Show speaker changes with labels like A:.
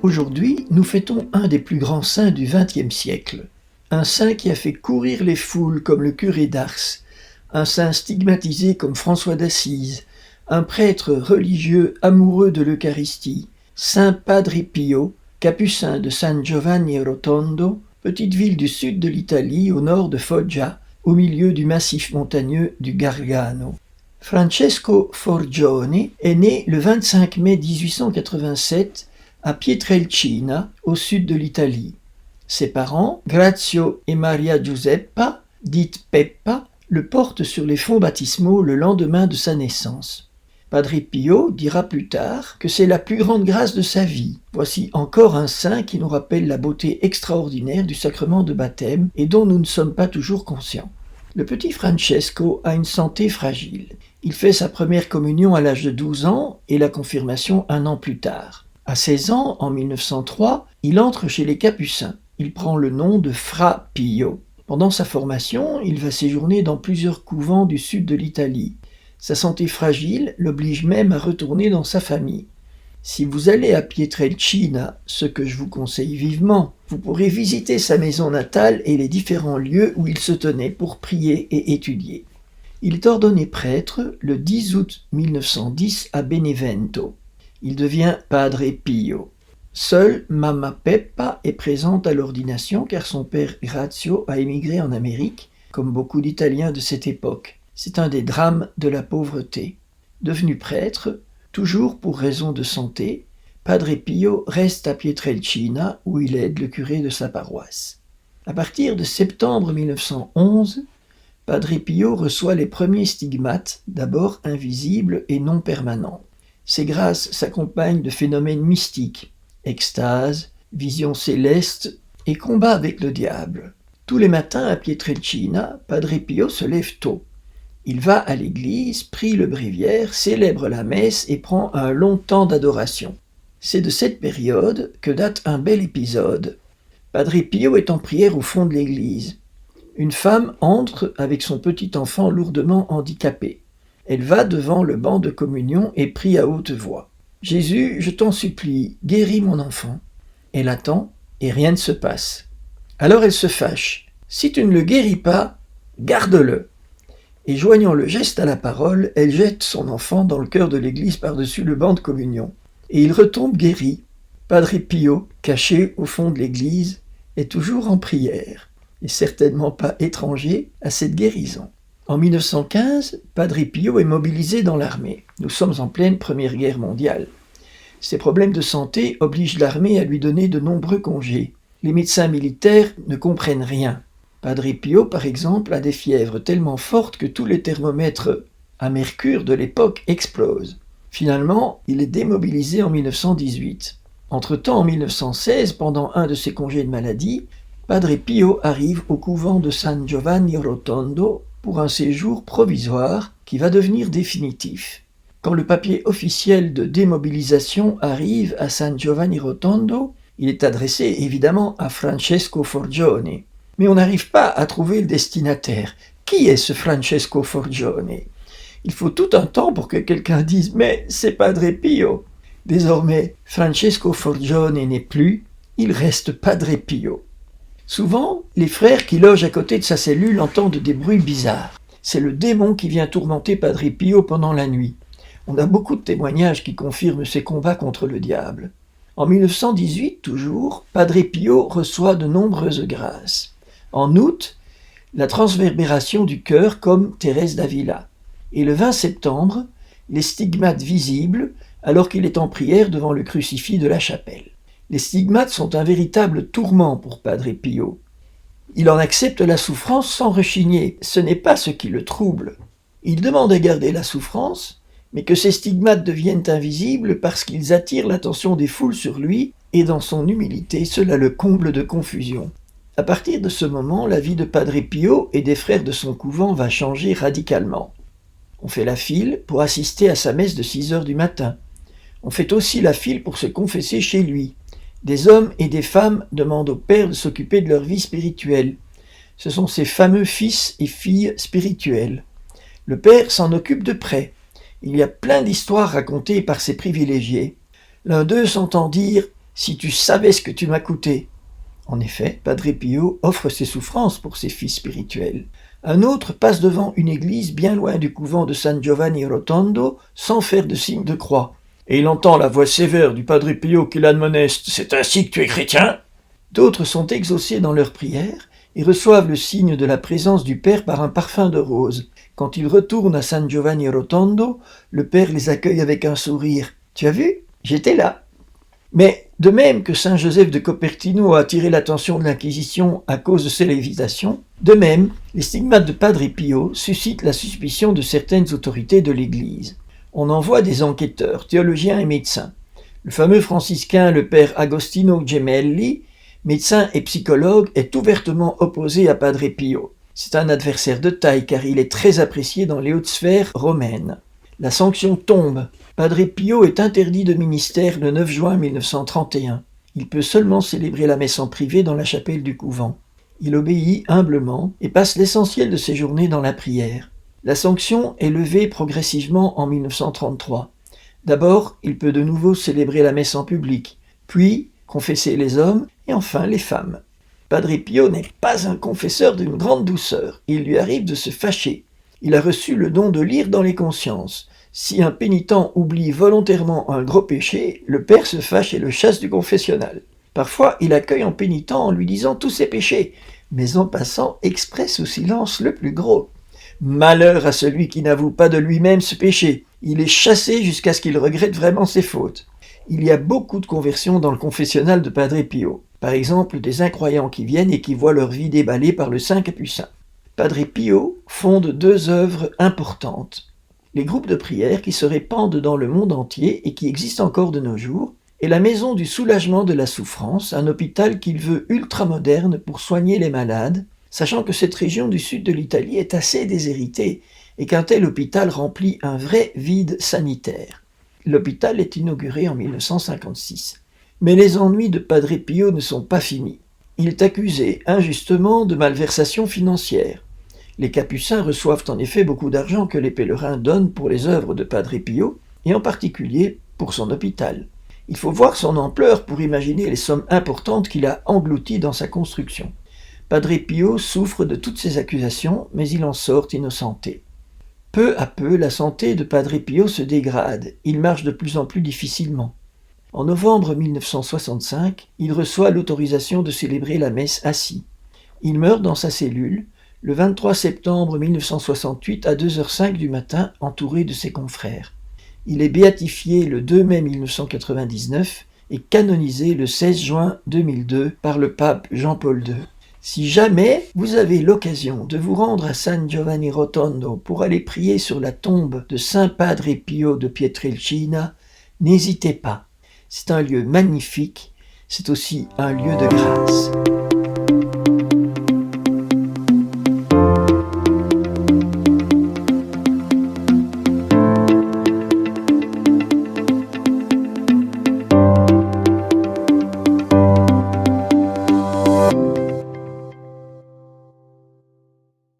A: Aujourd'hui, nous fêtons un des plus grands saints du XXe siècle. Un saint qui a fait courir les foules comme le curé d'Ars, un saint stigmatisé comme François d'Assise, un prêtre religieux amoureux de l'Eucharistie, Saint Padre Pio, capucin de San Giovanni Rotondo, petite ville du sud de l'Italie au nord de Foggia, au milieu du massif montagneux du Gargano. Francesco Forgione est né le 25 mai 1887 à Pietrelcina, au sud de l'Italie. Ses parents, Grazio et Maria Giuseppa, dite Peppa, le portent sur les fonts baptismaux le lendemain de sa naissance. Padre Pio dira plus tard que c'est la plus grande grâce de sa vie. Voici encore un saint qui nous rappelle la beauté extraordinaire du sacrement de baptême et dont nous ne sommes pas toujours conscients. Le petit Francesco a une santé fragile. Il fait sa première communion à l'âge de 12 ans et la confirmation un an plus tard. À 16 ans, en 1903, il entre chez les Capucins. Il prend le nom de Fra Pio. Pendant sa formation, il va séjourner dans plusieurs couvents du sud de l'Italie. Sa santé fragile l'oblige même à retourner dans sa famille. Si vous allez à Pietrelcina, ce que je vous conseille vivement, vous pourrez visiter sa maison natale et les différents lieux où il se tenait pour prier et étudier. Il est ordonné prêtre le 10 août 1910 à Benevento. Il devient Padre Pio. Seule Mamma Peppa est présente à l'ordination car son père Grazio a émigré en Amérique, comme beaucoup d'Italiens de cette époque. C'est un des drames de la pauvreté. Devenu prêtre, toujours pour raison de santé, Padre Pio reste à Pietrelcina où il aide le curé de sa paroisse. À partir de septembre 1911, Padre Pio reçoit les premiers stigmates, d'abord invisibles et non permanents. Ces grâces s'accompagnent de phénomènes mystiques, extase, visions célestes et combat avec le diable. Tous les matins à Pietrelcina, Padre Pio se lève tôt. Il va à l'église, prie le bréviaire, célèbre la messe et prend un long temps d'adoration. C'est de cette période que date un bel épisode. Padre Pio est en prière au fond de l'église. Une femme entre avec son petit enfant lourdement handicapé. Elle va devant le banc de communion et prie à haute voix. « Jésus, je t'en supplie, guéris mon enfant. » Elle attend et rien ne se passe. Alors elle se fâche. « Si tu ne le guéris pas, garde-le. » Et joignant le geste à la parole, elle jette son enfant dans le cœur de l'église par-dessus le banc de communion. Et il retombe guéri. Padre Pio, caché au fond de l'église, est toujours en prière, et certainement pas étranger à cette guérison. En 1915, Padre Pio est mobilisé dans l'armée. Nous sommes en pleine Première Guerre mondiale. Ses problèmes de santé obligent l'armée à lui donner de nombreux congés. Les médecins militaires ne comprennent rien. Padre Pio, par exemple, a des fièvres tellement fortes que tous les thermomètres à mercure de l'époque explosent. Finalement, il est démobilisé en 1918. Entre-temps, en 1916, pendant un de ses congés de maladie, Padre Pio arrive au couvent de San Giovanni Rotondo pour un séjour provisoire qui va devenir définitif. Quand le papier officiel de démobilisation arrive à San Giovanni Rotondo, il est adressé évidemment à Francesco Forgione. Mais on n'arrive pas à trouver le destinataire. Qui est ce Francesco Forgione ? Il faut tout un temps pour que quelqu'un dise « Mais c'est Padre Pio !» Désormais, Francesco Forgione n'est plus, il reste Padre Pio. Souvent, les frères qui logent à côté de sa cellule entendent des bruits bizarres. C'est le démon qui vient tourmenter Padre Pio pendant la nuit. On a beaucoup de témoignages qui confirment ses combats contre le diable. En 1918, toujours, Padre Pio reçoit de nombreuses grâces. En août, la transverbération du cœur comme Thérèse d'Avila. Et le 20 septembre, les stigmates visibles alors qu'il est en prière devant le crucifix de la chapelle. Les stigmates sont un véritable tourment pour Padre Pio. Il en accepte la souffrance sans rechigner, ce n'est pas ce qui le trouble. Il demande à garder la souffrance, mais que ces stigmates deviennent invisibles parce qu'ils attirent l'attention des foules sur lui, et dans son humilité, cela le comble de confusion. À partir de ce moment, la vie de Padre Pio et des frères de son couvent va changer radicalement. On fait la file pour assister à sa messe de 6 heures du matin. On fait aussi la file pour se confesser chez lui. Des hommes et des femmes demandent au Père de s'occuper de leur vie spirituelle. Ce sont ces fameux fils et filles spirituels. Le Père s'en occupe de près. Il y a plein d'histoires racontées par ces privilégiés. L'un d'eux s'entend dire Si tu savais ce que tu m'as coûté !» En effet, Padre Pio offre ses souffrances pour ses fils spirituels. Un autre passe devant une église bien loin du couvent de San Giovanni Rotondo sans faire de signe de croix. Et il entend la voix sévère du Padre Pio qui l'admoneste « C'est ainsi que tu es chrétien ?» D'autres sont exaucés dans leurs prières et reçoivent le signe de la présence du Père par un parfum de rose. Quand ils retournent à San Giovanni Rotondo, le Père les accueille avec un sourire. « Tu as vu ? J'étais là !» Mais de même que saint Joseph de Copertino a attiré l'attention de l'Inquisition à cause de ses lévitations, de même, les stigmates de Padre Pio suscitent la suspicion de certaines autorités de l'Église. On envoie des enquêteurs, théologiens et médecins. Le fameux franciscain, le père Agostino Gemelli, médecin et psychologue, est ouvertement opposé à Padre Pio. C'est un adversaire de taille car il est très apprécié dans les hautes sphères romaines. La sanction tombe. Padre Pio est interdit de ministère le 9 juin 1931. Il peut seulement célébrer la messe en privé dans la chapelle du couvent. Il obéit humblement et passe l'essentiel de ses journées dans la prière. La sanction est levée progressivement en 1933. D'abord, il peut de nouveau célébrer la messe en public, puis confesser les hommes et enfin les femmes. Padre Pio n'est pas un confesseur d'une grande douceur. Il lui arrive de se fâcher. Il a reçu le don de lire dans les consciences. Si un pénitent oublie volontairement un gros péché, le père se fâche et le chasse du confessionnal. Parfois, il accueille un pénitent en lui disant tous ses péchés, mais en passant exprès sous silence le plus gros. Malheur à celui qui n'avoue pas de lui-même ce péché. Il est chassé jusqu'à ce qu'il regrette vraiment ses fautes. Il y a beaucoup de conversions dans le confessionnal de Padre Pio. Par exemple, des incroyants qui viennent et qui voient leur vie déballée par le Saint Capucin. Padre Pio fonde 2 œuvres importantes. Les groupes de prière qui se répandent dans le monde entier et qui existent encore de nos jours, et la Maison du soulagement de la souffrance, un hôpital qu'il veut ultramoderne pour soigner les malades, sachant que cette région du sud de l'Italie est assez déshéritée et qu'un tel hôpital remplit un vrai vide sanitaire. L'hôpital est inauguré en 1956. Mais les ennuis de Padre Pio ne sont pas finis. Il est accusé injustement de malversation financière. Les capucins reçoivent en effet beaucoup d'argent que les pèlerins donnent pour les œuvres de Padre Pio, et en particulier pour son hôpital. Il faut voir son ampleur pour imaginer les sommes importantes qu'il a englouties dans sa construction. Padre Pio souffre de toutes ces accusations, mais il en sort innocenté. Peu à peu, la santé de Padre Pio se dégrade. Il marche de plus en plus difficilement. En novembre 1965, il reçoit l'autorisation de célébrer la messe assis. Il meurt dans sa cellule, le 23 septembre 1968 à 2h05 du matin, entouré de ses confrères. Il est béatifié le 2 mai 1999 et canonisé le 16 juin 2002 par le pape Jean-Paul II. Si jamais vous avez l'occasion de vous rendre à San Giovanni Rotondo pour aller prier sur la tombe de Saint Padre Pio de Pietrelcina, n'hésitez pas. C'est un lieu magnifique, c'est aussi un lieu de grâce.